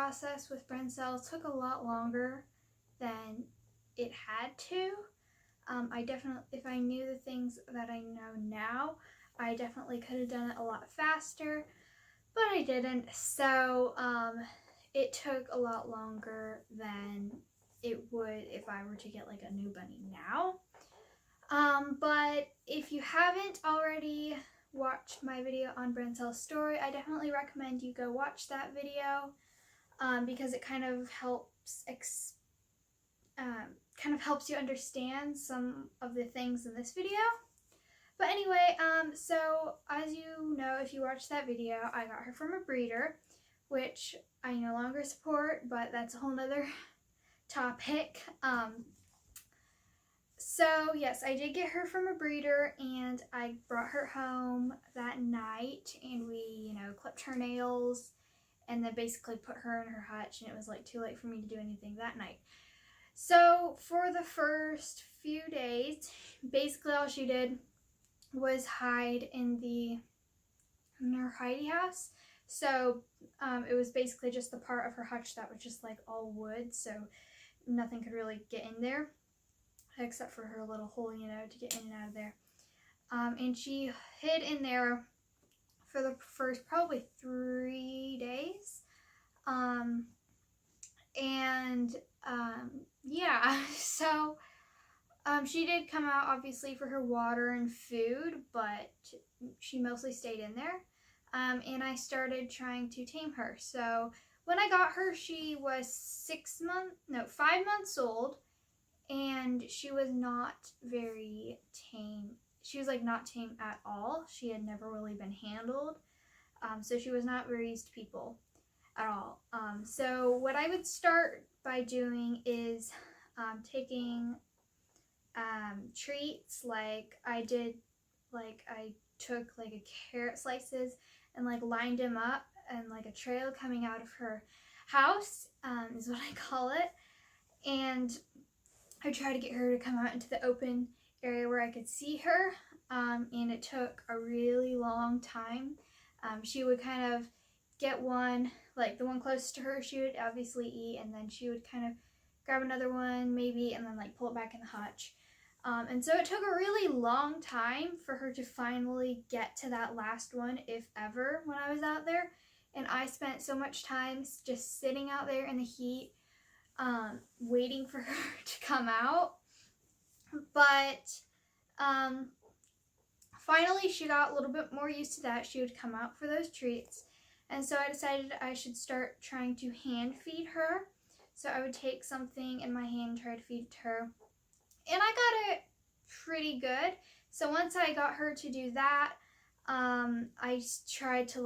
process with Brencele took a lot longer than it had to. I definitely, if I knew the things that I know now, I definitely could have done it a lot faster, but I didn't. So it took a lot longer than it would if I were to get like a new bunny now. But if you haven't already watched my video on Brencele's story, I definitely recommend you go watch that video because it kind of helps you understand some of the things in this video. But anyway, so as you know, if you watched that video, I got her from a breeder, which I no longer support, but that's a whole nother topic. So yes, I did get her from a breeder, and I brought her home that night, and we, clipped her nails, and then basically put her in her hutch, and it was like too late for me to do anything that night. So for the first few days, basically all she did was hide in her hidey house. So it was basically just the part of her hutch that was just like all wood, so nothing could really get in there except for her little hole, to get in and out of there. And she hid in there for the first probably 3 days. Yeah, so she did come out obviously for her water and food, but she mostly stayed in there. And I started trying to tame her. So when I got her, she was 5 months old, and she was not very tame. She was like not tame at all. She had never really been handled. So she was not very used to people at all. So what I would start by doing is taking treats, like I took like a carrot slices and like lined them up, and like a trail coming out of her house is what I call it. And I tried to get her to come out into the open area where I could see her, and it took a really long time. She would kind of get one, like the one closest to her, she would obviously eat, and then she would kind of grab another one maybe, and then like pull it back in the hutch. And so it took a really long time for her to finally get to that last one, if ever, when I was out there. And I spent so much time just sitting out there in the heat, waiting for her to come out. But finally she got a little bit more used to that. She would come out for those treats, and so I decided I should start trying to hand feed her. So I would take something in my hand and try to feed it to her, and I got it pretty good. So once I got her to do that, I tried to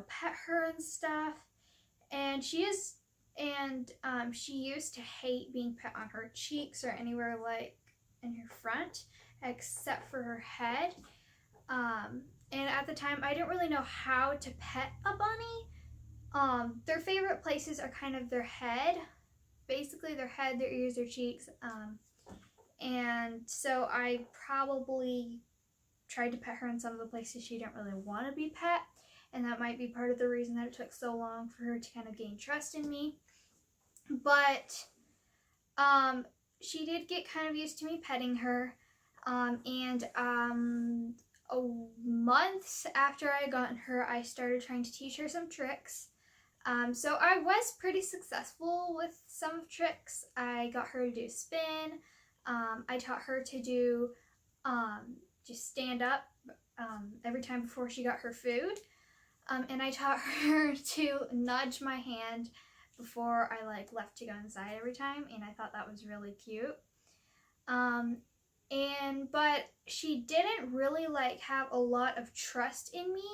pet her and stuff, and she used to hate being pet on her cheeks or anywhere like in her front, except for her head. And at the time, I didn't really know how to pet a bunny. Their favorite places are kind of their head, basically their head, their ears, their cheeks. And so I probably tried to pet her in some of the places she didn't really want to be pet. And that might be part of the reason that it took so long for her to kind of gain trust in me. But she did get kind of used to me petting her. Months after I gotten her, I started trying to teach her some tricks. So I was pretty successful with some tricks. I got her to do spin. I taught her to do just stand up every time before she got her food. And I taught her to nudge my hand before I left to go inside every time, and I thought that was really cute. But she didn't really have a lot of trust in me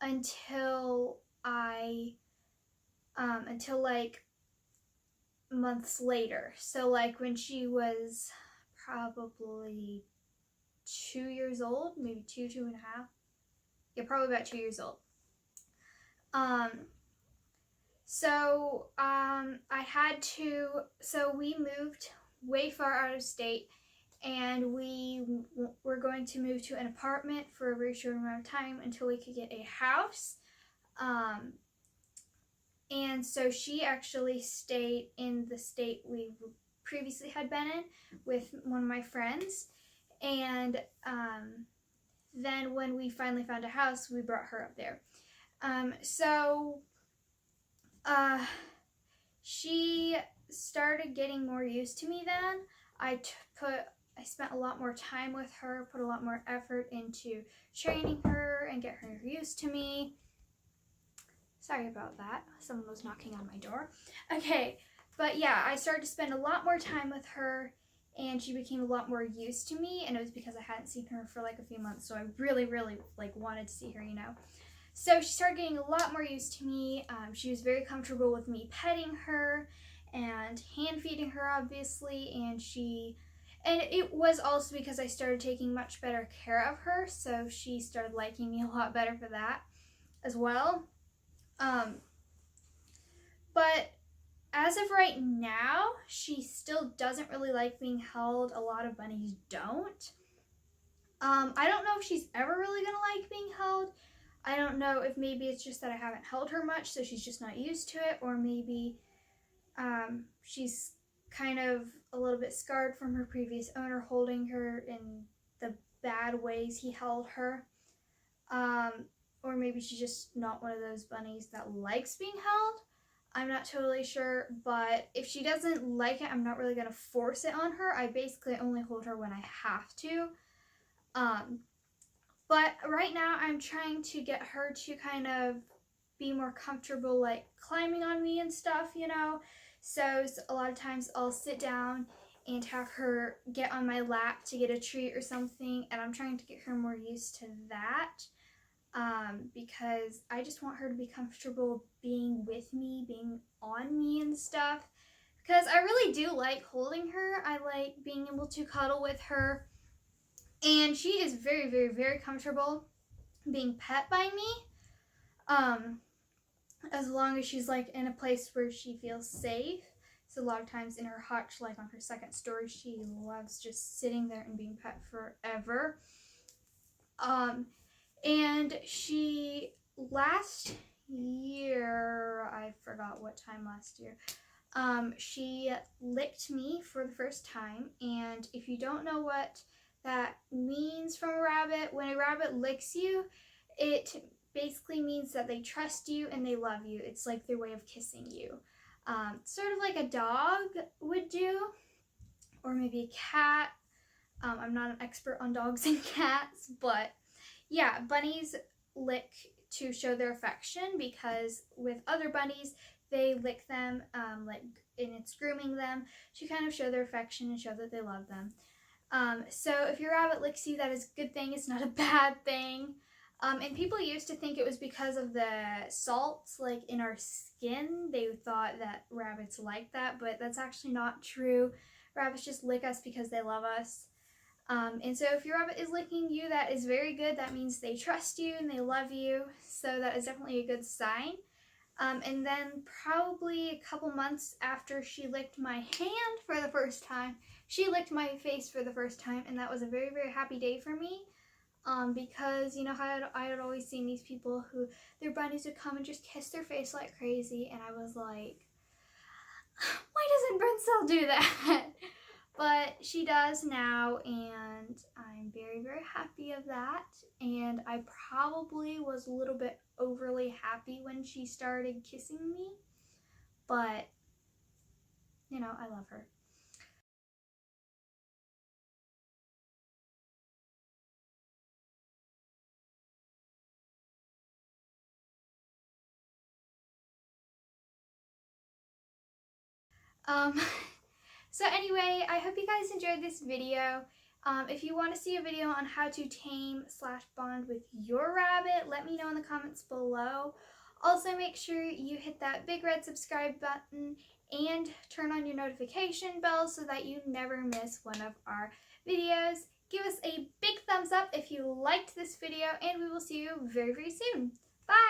until months later. So when she was probably 2 years old, maybe two and a half. Yeah, probably about 2 years old. So we moved way far out of state, and we were going to move to an apartment for a very short amount of time until we could get a house. And so she actually stayed in the state we previously had been in with one of my friends. And then when we finally found a house, we brought her up there. She started getting more used to me then. I spent a lot more time with her, put a lot more effort into training her and get her used to me. Sorry about that. Someone was knocking on my door. Okay, but yeah, I started to spend a lot more time with her, and she became a lot more used to me, and it was because I hadn't seen her for like a few months, so I really, really like wanted to see her, you know. So she started getting a lot more used to me. She was very comfortable with me petting her and hand feeding her, obviously, and it was also because I started taking much better care of her, so she started liking me a lot better for that as well. But as of right now, she still doesn't really like being held. A lot of bunnies don't. I don't know if she's ever really gonna like being held. I don't know if maybe it's just that I haven't held her much, so she's just not used to it, or maybe she's kind of a little bit scarred from her previous owner holding her in the bad ways he held her. Or maybe she's just not one of those bunnies that likes being held. I'm not totally sure, but if she doesn't like it, I'm not really going to force it on her. I basically only hold her when I have to. But right now I'm trying to get her to kind of be more comfortable, like climbing on me and stuff, you know. So a lot of times I'll sit down and have her get on my lap to get a treat or something, and I'm trying to get her more used to that. Because I just want her to be comfortable being with me, being on me and stuff. Because I really do like holding her. I like being able to cuddle with her. And she is very, very, very comfortable being pet by me. As long as she's like in a place where she feels safe. So a lot of times in her hutch, like on her second story, she loves just sitting there and being pet forever. And she, last year, I forgot what time last year, she licked me for the first time. And if you don't know what that means from a rabbit, when a rabbit licks you, it basically means that they trust you and they love you. It's like their way of kissing you. Sort of like a dog would do, or maybe a cat. I'm not an expert on dogs and cats, but yeah, bunnies lick to show their affection, because with other bunnies, they lick them, and it's grooming them to kind of show their affection and show that they love them. So if your rabbit licks you, that is a good thing. It's not a bad thing. And people used to think it was because of the salts, like in our skin. They thought that rabbits like that, but that's actually not true. Rabbits just lick us because they love us. And so if your rabbit is licking you, that is very good. That means they trust you and they love you. So that is definitely a good sign. And then probably a couple months after she licked my hand for the first time, she licked my face for the first time. And that was a very, very happy day for me. Because, you know, I had always seen these people who their bunnies would come and just kiss their face like crazy. And I was like, why doesn't Brencele do that? But she does now, and I'm very, very happy of that. And I probably was a little bit overly happy when she started kissing me, but, you know, I love her. So anyway, I hope you guys enjoyed this video. If you want to see a video on how to tame/bond with your rabbit, let me know in the comments below. Also, make sure you hit that big red subscribe button and turn on your notification bell so that you never miss one of our videos. Give us a big thumbs up if you liked this video, and we will see you very, very soon. Bye!